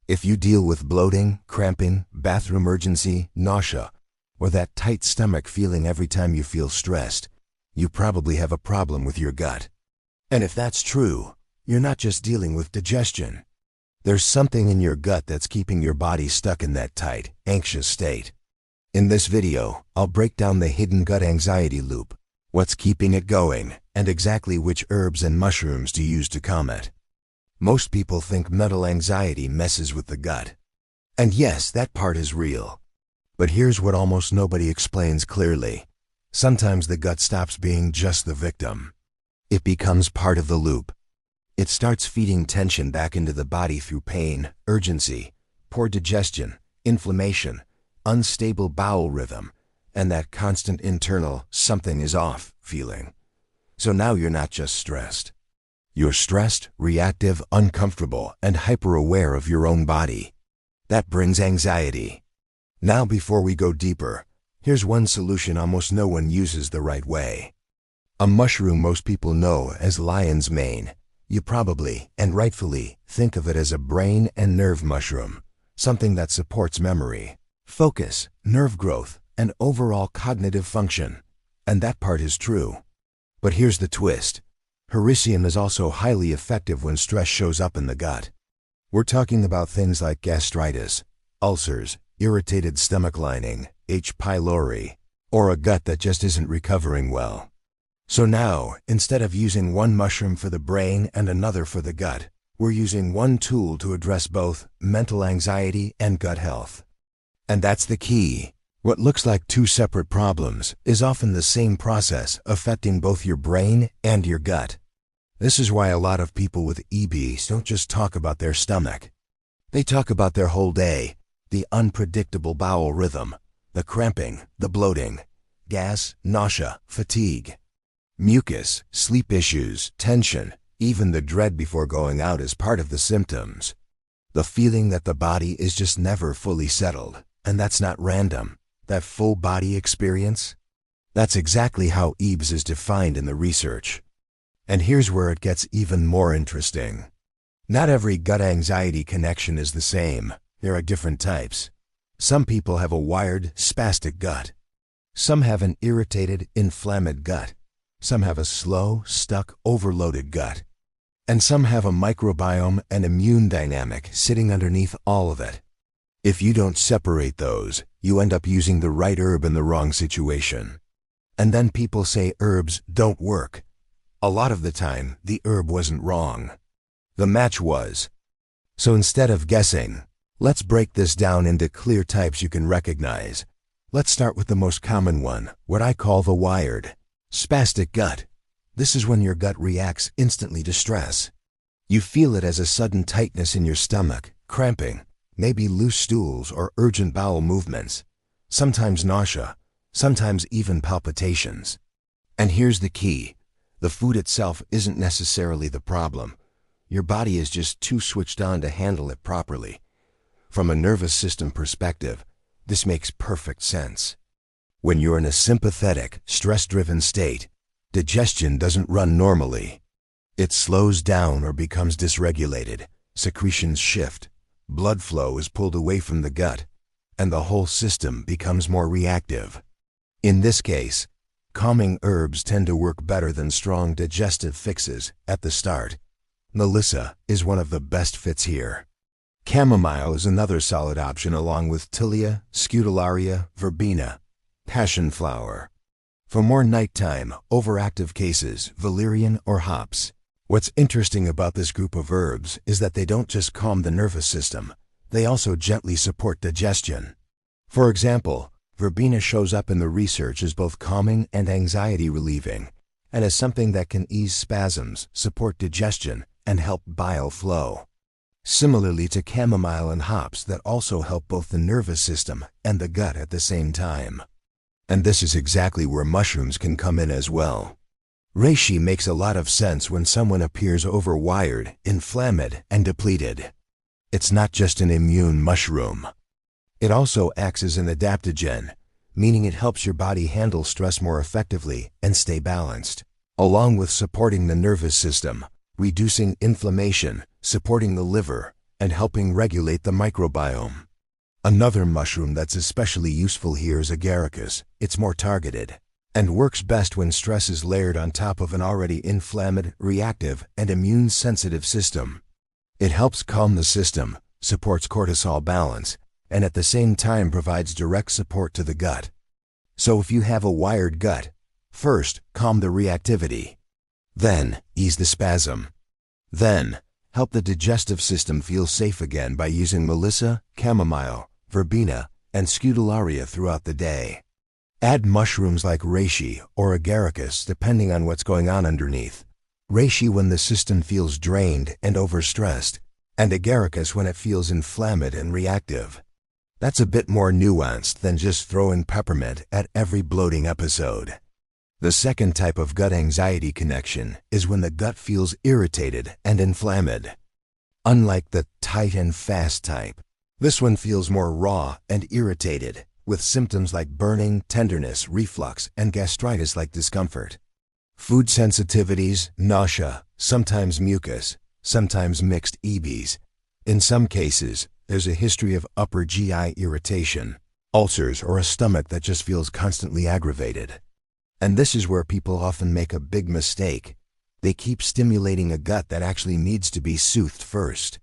If you deal with bloating, cramping, bathroom urgency, nausea, or that tight stomach feeling every time you feel stressed, you probably have a problem with your gut. And if that's true, you're not just dealing with digestion. There's something in your gut that's keeping your body stuck in that tight, anxious state. In this video, I'll break down the hidden gut anxiety loop, what's keeping it going, and exactly which herbs and mushrooms to use to calm it. Most people think mental anxiety messes with the gut. And yes, that part is real. But here's what almost nobody explains clearly. Sometimes the gut stops being just the victim. It becomes part of the loop. It starts feeding tension back into the body through pain, urgency, poor digestion, inflammation, unstable bowel rhythm, and that constant internal "something is off" feeling. So now you're not just stressed. You're stressed, reactive, uncomfortable, and hyper-aware of your own body. That brings anxiety. Now, before we go deeper, here's one solution almost no one uses the right way. A mushroom most people know as lion's mane. You probably, and rightfully, think of it as a brain and nerve mushroom, something that supports memory, focus, nerve growth, and overall cognitive function. And that part is true. But here's the twist. Hericium is also highly effective when stress shows up in the gut. We're talking about things like gastritis, ulcers, irritated stomach lining, H. pylori, or a gut that just isn't recovering well. So now, instead of using one mushroom for the brain and another for the gut, we're using one tool to address both mental anxiety and gut health. And that's the key. What looks like two separate problems is often the same process affecting both your brain and your gut. This is why a lot of people with EBs don't just talk about their stomach. They talk about their whole day, the unpredictable bowel rhythm, the cramping, the bloating, gas, nausea, fatigue, mucus, sleep issues, tension, even the dread before going out is part of the symptoms. The feeling that the body is just never fully settled, and that's not random. That full body experience? That's exactly how EBS is defined in the research. And here's where it gets even more interesting. Not every gut anxiety connection is the same. There are different types. Some people have a wired, spastic gut. Some have an irritated, inflamed gut. Some have a slow, stuck, overloaded gut. And some have a microbiome and immune dynamic sitting underneath all of it. If you don't separate those, you end up using the right herb in the wrong situation. And then people say herbs don't work. A lot of the time, the herb wasn't wrong. The match was. So instead of guessing, let's break this down into clear types you can recognize. Let's start with the most common one, what I call the wired. Spastic gut. This is when your gut reacts instantly to stress. You feel it as a sudden tightness in your stomach, cramping, maybe loose stools or urgent bowel movements, sometimes nausea, sometimes even palpitations. And here's the key. The food itself isn't necessarily the problem. Your body is just too switched on to handle it properly. From a nervous system perspective, this makes perfect sense. When you're in a sympathetic, stress-driven state, digestion doesn't run normally. It slows down or becomes dysregulated, secretions shift, blood flow is pulled away from the gut, and the whole system becomes more reactive. In this case, calming herbs tend to work better than strong digestive fixes at the start. Melissa is one of the best fits here. Chamomile is another solid option along with Tilia, Scutellaria, Verbena, passion flower. For more nighttime, overactive cases, valerian or hops. What's interesting about this group of herbs is that they don't just calm the nervous system, they also gently support digestion. For example, Verbena shows up in the research as both calming and anxiety relieving, and as something that can ease spasms, support digestion, and help bile flow. Similarly to chamomile and hops that also help both the nervous system and the gut at the same time. And this is exactly where mushrooms can come in as well. Reishi makes a lot of sense when someone appears overwired, inflamed, and depleted. It's not just an immune mushroom. It also acts as an adaptogen, meaning it helps your body handle stress more effectively and stay balanced, along with supporting the nervous system, reducing inflammation, supporting the liver, and helping regulate the microbiome. Another mushroom that's especially useful here is Agaricus. It's more targeted and works best when stress is layered on top of an already inflamed, reactive, and immune-sensitive system. It helps calm the system, supports cortisol balance, and at the same time provides direct support to the gut. So if you have a wired gut, first, calm the reactivity. Then, ease the spasm. Then, help the digestive system feel safe again by using Melissa, Chamomile, Verbena, and Scutellaria throughout the day. Add mushrooms like Reishi or Agaricus depending on what's going on underneath. Reishi when the system feels drained and overstressed, and Agaricus when it feels inflamed and reactive. That's a bit more nuanced than just throwing peppermint at every bloating episode. The second type of gut anxiety connection is when the gut feels irritated and inflamed. Unlike the tight and fast type, this one feels more raw and irritated, with symptoms like burning, tenderness, reflux, and gastritis-like discomfort. Food sensitivities, nausea, sometimes mucus, sometimes mixed EBs. In some cases, there's a history of upper GI irritation, ulcers, or a stomach that just feels constantly aggravated. And this is where people often make a big mistake. They keep stimulating a gut that actually needs to be soothed first.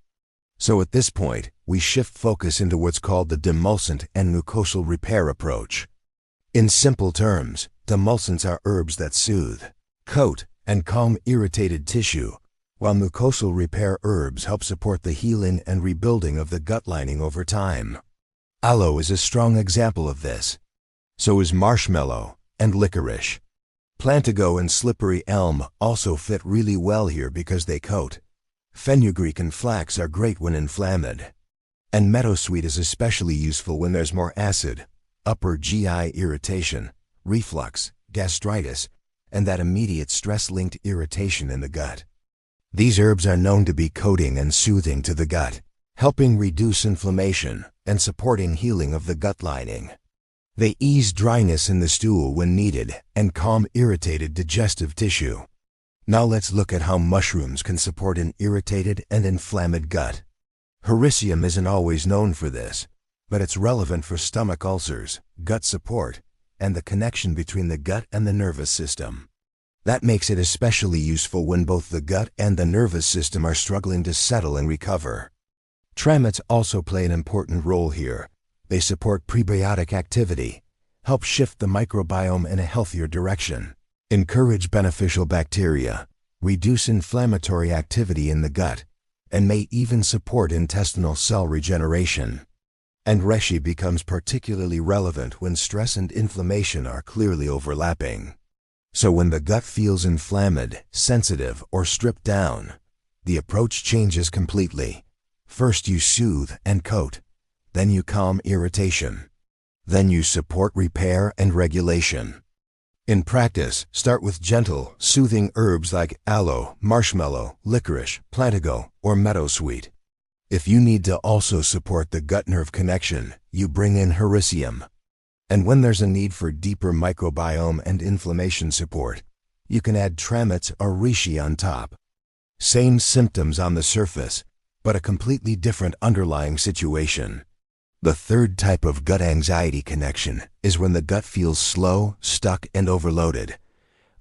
So at this point, we shift focus into what's called the demulcent and mucosal repair approach. In simple terms, demulcents are herbs that soothe, coat, and calm irritated tissue, while mucosal repair herbs help support the healing and rebuilding of the gut lining over time. Aloe is a strong example of this. So is marshmallow and licorice. Plantago and slippery elm also fit really well here because they coat. Fenugreek and flax are great when inflamed. And meadowsweet is especially useful when there's more acid, upper GI irritation, reflux, gastritis, and that immediate stress-linked irritation in the gut. These herbs are known to be coating and soothing to the gut, helping reduce inflammation and supporting healing of the gut lining. They ease dryness in the stool when needed and calm irritated digestive tissue. Now let's look at how mushrooms can support an irritated and inflamed gut. Hericium isn't always known for this, but it's relevant for stomach ulcers, gut support, and the connection between the gut and the nervous system. That makes it especially useful when both the gut and the nervous system are struggling to settle and recover. Trametes also play an important role here. They support prebiotic activity, help shift the microbiome in a healthier direction, encourage beneficial bacteria, reduce inflammatory activity in the gut, and may even support intestinal cell regeneration. And Reishi becomes particularly relevant when stress and inflammation are clearly overlapping. So when the gut feels inflamed, sensitive, or stripped down, the approach changes completely. First you soothe and coat. Then you calm irritation. Then you support repair and regulation. In practice, start with gentle, soothing herbs like aloe, marshmallow, licorice, plantago, or meadowsweet. If you need to also support the gut-nerve connection, you bring in Hericium. And when there's a need for deeper microbiome and inflammation support, you can add Trametes or Reishi on top. Same symptoms on the surface, but a completely different underlying situation. The third type of gut anxiety connection is when the gut feels slow, stuck, and overloaded.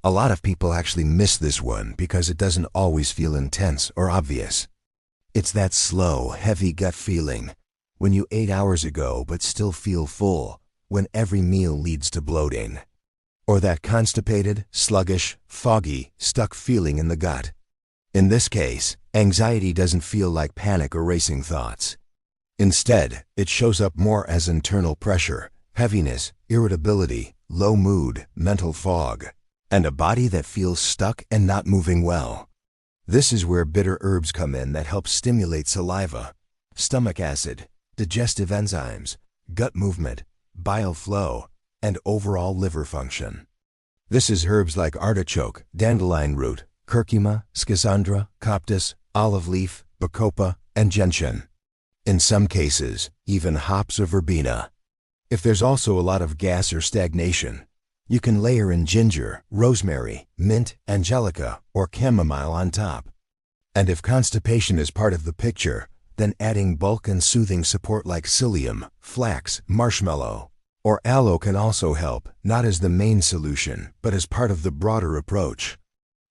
A lot of people actually miss this one because it doesn't always feel intense or obvious. It's that slow, heavy gut feeling when you ate hours ago but still feel full, when every meal leads to bloating. Or that constipated, sluggish, foggy, stuck feeling in the gut. In this case, anxiety doesn't feel like panic or racing thoughts. Instead, it shows up more as internal pressure, heaviness, irritability, low mood, mental fog, and a body that feels stuck and not moving well. This is where bitter herbs come in that help stimulate saliva, stomach acid, digestive enzymes, gut movement, bile flow, and overall liver function. This is herbs like artichoke, dandelion root, curcuma, Schisandra, coptis, olive leaf, bacopa, and gentian. In some cases, even hops or verbena. If there's also a lot of gas or stagnation, you can layer in ginger, rosemary, mint, angelica, or chamomile on top. And if constipation is part of the picture, then then adding bulk and soothing support like psyllium, flax, marshmallow, or aloe can also help, not as the main solution, but as part of the broader approach.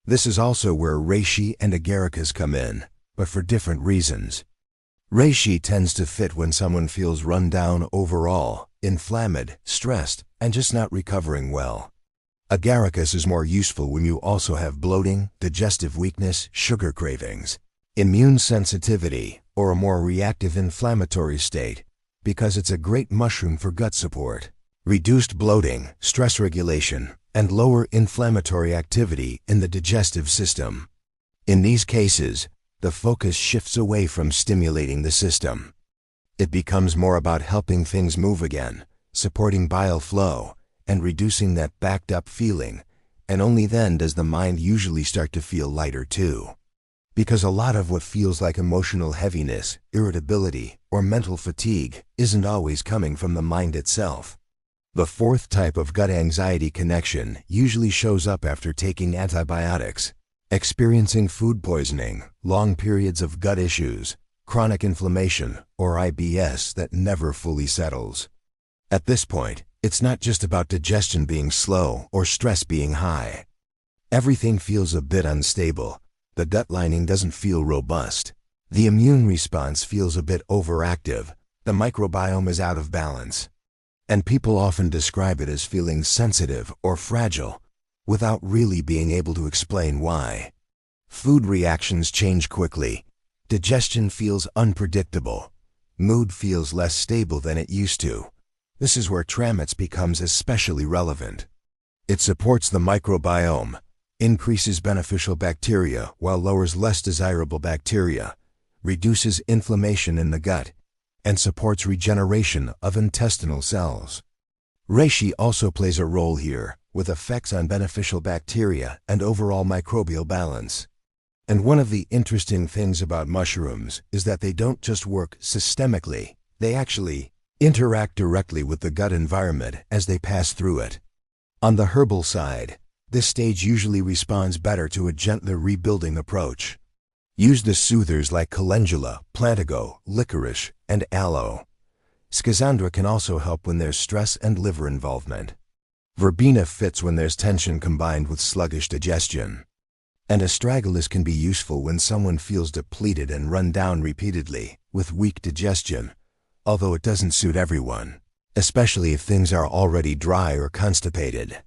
This is also where reishi and agaricus come in, but for different reasons. Reishi tends to fit when someone feels run down overall, inflamed, stressed, and just not recovering well. Agaricus is more useful when you also have bloating, digestive weakness, sugar cravings, immune sensitivity, or a more reactive inflammatory state, because it's a great mushroom for gut support, reduced bloating, stress regulation, and lower inflammatory activity in the digestive system. In these cases, the focus shifts away from stimulating the system. It becomes more about helping things move again, supporting bile flow, and reducing that backed-up feeling, and only then does the mind usually start to feel lighter too. Because a lot of what feels like emotional heaviness, irritability, or mental fatigue isn't always coming from the mind itself. The fourth type of gut anxiety connection usually shows up after taking antibiotics, experiencing food poisoning, long periods of gut issues, chronic inflammation, or IBS that never fully settles. At this point, it's not just about digestion being slow or stress being high. Everything feels a bit unstable. The gut lining doesn't feel robust. The immune response feels a bit overactive. The microbiome is out of balance. And people often describe it as feeling sensitive or fragile, without really being able to explain why. Food reactions change quickly. Digestion feels unpredictable. Mood feels less stable than it used to. This is where Trametes becomes especially relevant. It supports the microbiome, increases beneficial bacteria while lowers less desirable bacteria, reduces inflammation in the gut, and supports regeneration of intestinal cells. Reishi also plays a role here, with effects on beneficial bacteria and overall microbial balance. And one of the interesting things about mushrooms is that they don't just work systemically, they actually interact directly with the gut environment as they pass through it. On the herbal side, this stage usually responds better to a gentler rebuilding approach. Use the soothers like calendula, plantago, licorice, and aloe. Schisandra can also help when there's stress and liver involvement. Verbena fits when there's tension combined with sluggish digestion. And astragalus can be useful when someone feels depleted and run down repeatedly, with weak digestion, although it doesn't suit everyone, especially if things are already dry or constipated.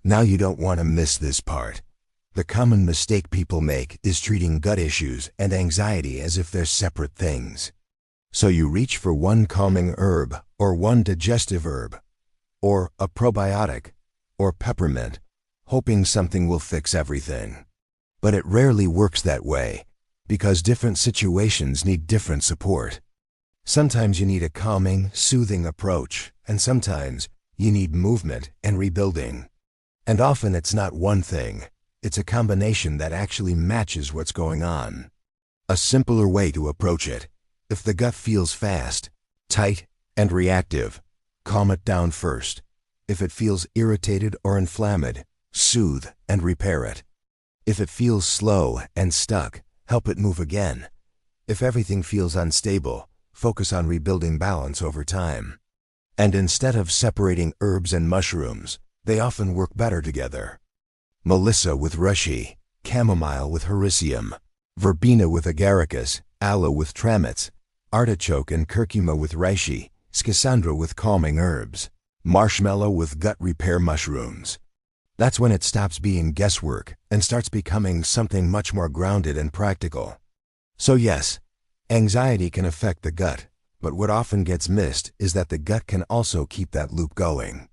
Now you don't want to miss this part. The common mistake people make is treating gut issues and anxiety as if they're separate things. So you reach for one calming herb, or one digestive herb, or a probiotic, or peppermint, hoping something will fix everything. But it rarely works that way, because different situations need different support. Sometimes you need a calming, soothing approach, and sometimes you need movement and rebuilding. And often it's not one thing, it's a combination that actually matches what's going on. A simpler way to approach it: if the gut feels fast, tight, and reactive, calm it down first. If it feels irritated or inflamed, soothe and repair it. If it feels slow and stuck, help it move again. If everything feels unstable, focus on rebuilding balance over time. And instead of separating herbs and mushrooms, they often work better together. Melissa with reishi, chamomile with hericium, verbena with agaricus, aloe with trametes, artichoke and curcuma with reishi, schisandra with calming herbs, marshmallow with gut repair mushrooms. That's when it stops being guesswork and starts becoming something much more grounded and practical. So yes, anxiety can affect the gut, but what often gets missed is that the gut can also keep that loop going.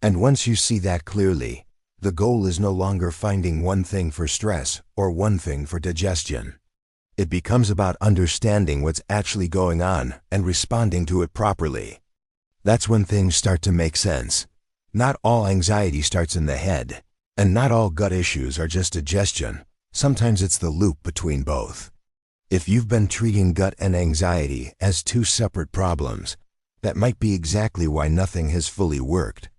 And once you see that clearly, the goal is no longer finding one thing for stress or one thing for digestion. It becomes about understanding what's actually going on and responding to it properly. That's when things start to make sense. Not all anxiety starts in the head, and not all gut issues are just digestion. Sometimes it's the loop between both. If you've been treating gut and anxiety as two separate problems, that might be exactly why nothing has fully worked.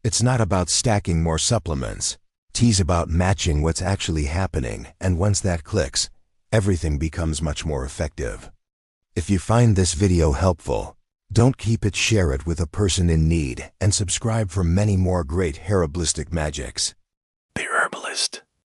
It's not about stacking more supplements. Tea's about matching what's actually happening, and once that clicks, everything becomes much more effective. If you find this video helpful, don't keep it, share it with a person in need, and subscribe for many more great herbalistic magics. The Herbalist.